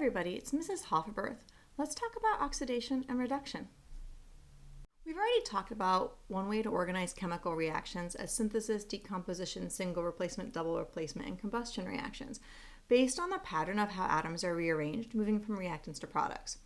everybody, it's Mrs. Hofferberth. Let's talk about oxidation and reduction. We've already talked about one way to organize chemical reactions as synthesis, decomposition, single replacement, double replacement, and combustion reactions, based on the pattern of how atoms are rearranged, moving from reactants to products.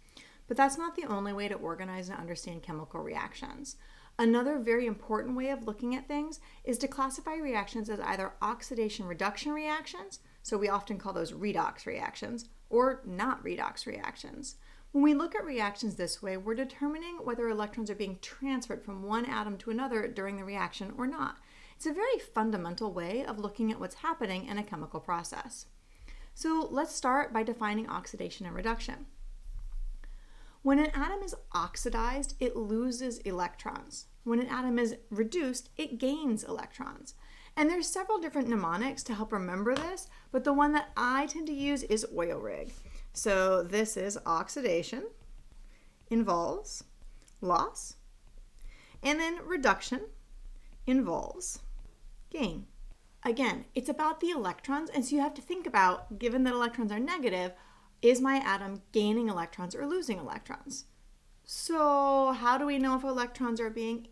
But that's not the only way to organize and understand chemical reactions. Another very important way of looking at things is to classify reactions as either oxidation-reduction reactions, so we often call those redox reactions, or not redox reactions. When we look at reactions this way, we're determining whether electrons are being transferred from one atom to another during the reaction or not. It's a very fundamental way of looking at what's happening in a chemical process. So let's start by defining oxidation and reduction. When an atom is oxidized, it loses electrons. When an atom is reduced, it gains electrons. And there's several different mnemonics to help remember this, but the one that I tend to use is oil rig. So this is oxidation involves loss, and then reduction involves gain. Again, it's about the electrons, and so you have to think about, given that electrons are negative, is my atom gaining electrons or losing electrons? So how do we know if electrons are being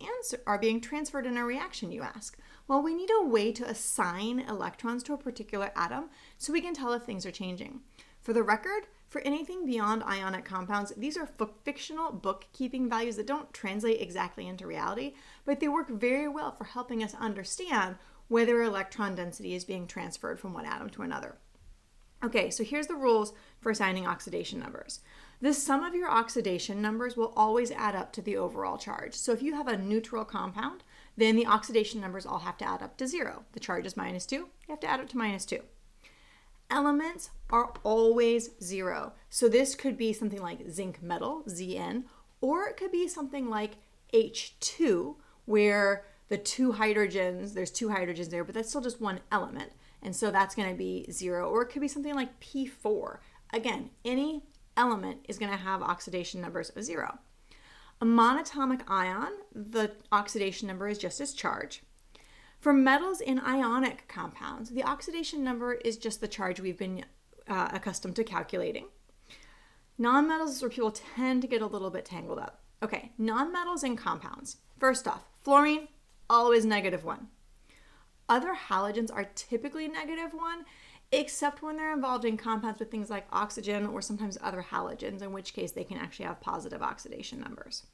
transferred in a reaction, you ask? Well, we need a way to assign electrons to a particular atom so we can tell if things are changing. For the record, for anything beyond ionic compounds, these are fictional bookkeeping values that don't translate exactly into reality, but they work very well for helping us understand whether electron density is being transferred from one atom to another. Okay, so here's the rules for assigning oxidation numbers. The sum of your oxidation numbers will always add up to the overall charge. So if you have a neutral compound, then the oxidation numbers all have to add up to 0. The charge is -2, you have to add it to -2. Elements are always 0. So this could be something like zinc metal, Zn, or it could be something like H2, where there's two hydrogens there, but that's still just one element. And so that's going to be 0. Or it could be something like P4. Again, any element is going to have oxidation numbers of 0. A monatomic ion, the oxidation number is just its charge. For metals in ionic compounds, the oxidation number is just the charge we've been accustomed to calculating. Nonmetals is where people tend to get a little bit tangled up. Okay, nonmetals in compounds. First off, fluorine, always -1. Other halogens are typically -1, except when they're involved in compounds with things like oxygen or sometimes other halogens, in which case they can actually have positive oxidation numbers.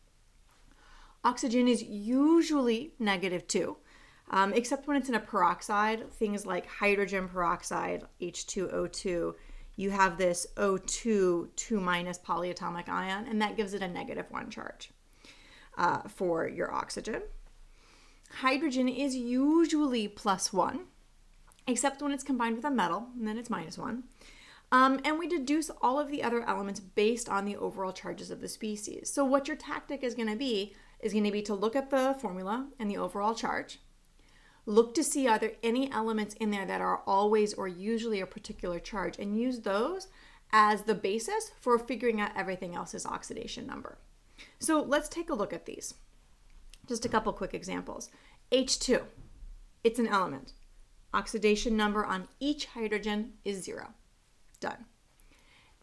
Oxygen is usually -2. Except when it's in a peroxide, things like hydrogen peroxide, H2O2, you have this O2 2- polyatomic ion, and that gives it a -1 charge for your oxygen. Hydrogen is usually +1, except when it's combined with a metal, and then it's -1. And we deduce all of the other elements based on the overall charges of the species. So what your tactic is going to be to look at the formula and the overall charge. Look to see are there any elements in there that are always or usually a particular charge, and use those as the basis for figuring out everything else's oxidation number. So let's take a look at these. Just a couple quick examples. H2, it's an element. Oxidation number on each hydrogen is 0. Done.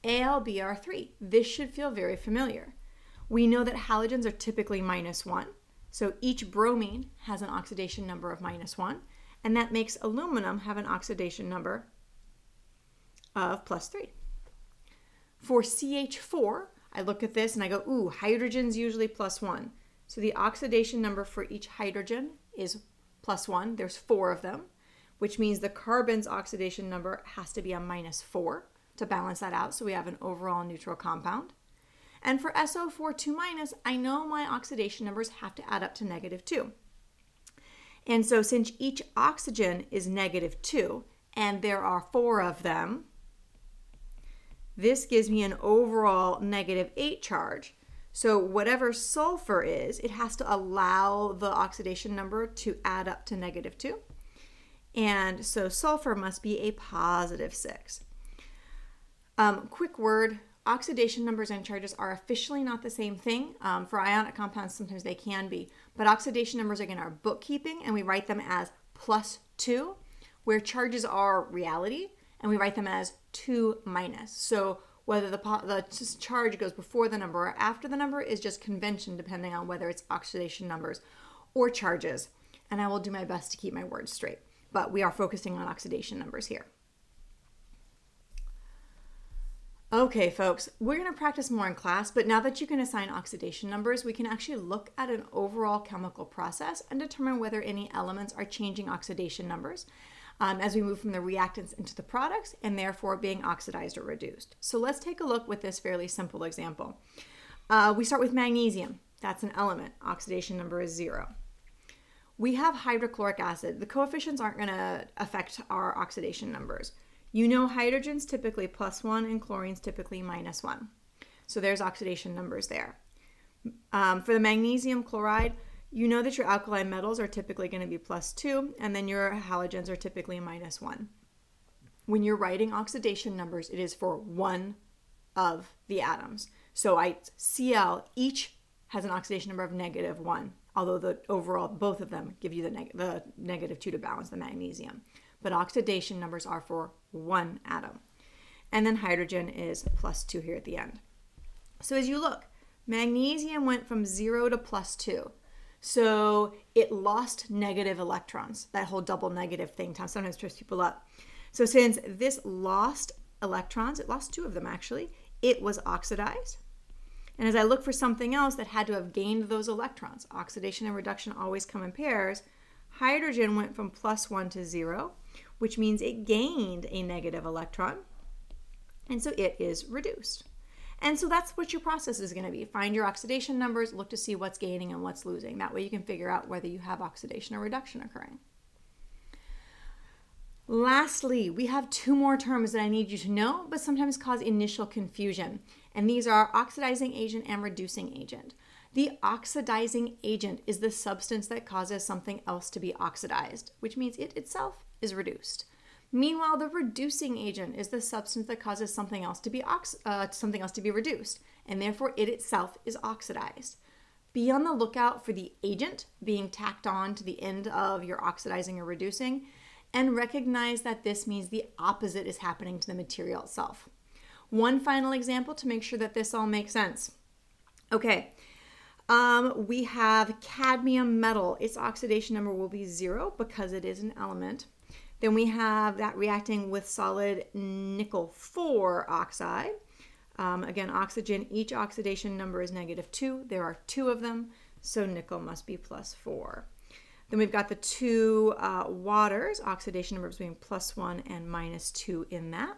AlBr3, this should feel very familiar. We know that halogens are typically -1. So each bromine has an oxidation number of -1, and that makes aluminum have an oxidation number of +3. For CH4, I look at this and I go, ooh, hydrogen's usually +1. So the oxidation number for each hydrogen is +1. There's 4 of them, which means the carbon's oxidation number has to be a -4 to balance that out, so we have an overall neutral compound. And for SO4 2-, I know my oxidation numbers have to add up to -2. And so since each oxygen is -2, and there are 4 of them, this gives me an overall -8 charge. So whatever sulfur is, it has to allow the oxidation number to add up to -2. And so sulfur must be a +6. Quick word, oxidation numbers and charges are officially not the same thing. For ionic compounds, sometimes they can be. But oxidation numbers are in our bookkeeping, and we write them as +2, where charges are reality, and we write them as 2-. So Whether the charge goes before the number or after the number is just convention, depending on whether it's oxidation numbers or charges. And I will do my best to keep my words straight. But we are focusing on oxidation numbers here. Okay, folks, we're going to practice more in class, but now that you can assign oxidation numbers, we can actually look at an overall chemical process and determine whether any elements are changing oxidation numbers as we move from the reactants into the products and therefore being oxidized or reduced. So let's take a look with this fairly simple example. We start with magnesium. That's an element. Oxidation number is 0. We have hydrochloric acid. The coefficients aren't going to affect our oxidation numbers. You know hydrogen's typically +1 and chlorine's typically -1. So there's oxidation numbers there. For the magnesium chloride, you know that your alkali metals are typically going to be +2, and then your halogens are typically -1. When you're writing oxidation numbers, it is for one of the atoms. So Cl each has an oxidation number of -1, although the overall, both of them give you the -2 to balance the magnesium. But oxidation numbers are for one atom. And then hydrogen is +2 here at the end. So as you look, magnesium went from 0 to +2. So it lost negative electrons. That whole double negative thing sometimes trips people up. So since this lost electrons, it lost 2 of them actually, it was oxidized. And as I look for something else that had to have gained those electrons, oxidation and reduction always come in pairs, hydrogen went from +1 to 0, which means it gained a negative electron, and so it is reduced. And so that's what your process is going to be. Find your oxidation numbers, look to see what's gaining and what's losing. That way you can figure out whether you have oxidation or reduction occurring. Lastly, we have 2 more terms that I need you to know, but sometimes cause initial confusion. And these are oxidizing agent and reducing agent. The oxidizing agent is the substance that causes something else to be oxidized, which means it itself is reduced. Meanwhile, the reducing agent is the substance that causes something else to be reduced, and therefore it itself is oxidized. Be on the lookout for the agent being tacked on to the end of your oxidizing or reducing, and recognize that this means the opposite is happening to the material itself. One final example to make sure that this all makes sense. Okay. We have cadmium metal. Its oxidation number will be 0 because it is an element. Then we have that reacting with solid nickel 4 oxide. Again, oxygen, each oxidation number is -2. There are 2 of them, so nickel must be +4. Then we've got the 2 waters, oxidation numbers being +1 and -2 in that.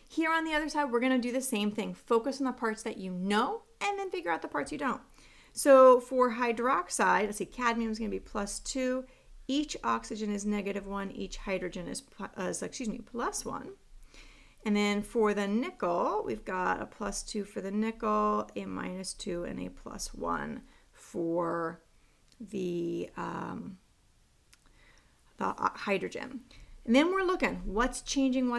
Here on the other side, we're going to do the same thing. Focus on the parts that you know and then figure out the parts you don't. So for hydroxide, let's see, cadmium is going to be +2. Each oxygen is -1. Each hydrogen is +1. And then for the nickel, we've got a +2 for the nickel, a -2, and a +1 for the hydrogen. And then we're looking, what's changing?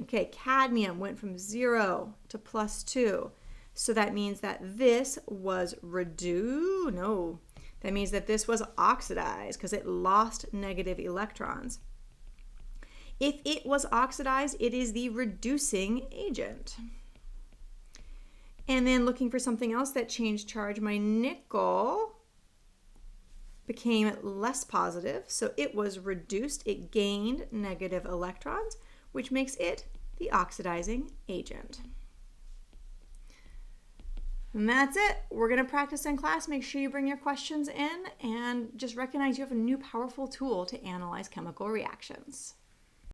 Okay, cadmium went from 0 to +2. So that means that this was reduced. No, that means that this was oxidized because it lost negative electrons. If it was oxidized, it is the reducing agent. And then looking for something else that changed charge, my nickel became less positive, so it was reduced. It gained negative electrons, which makes it the oxidizing agent. And that's it. We're going to practice in class. Make sure you bring your questions in and just recognize you have a new powerful tool to analyze chemical reactions.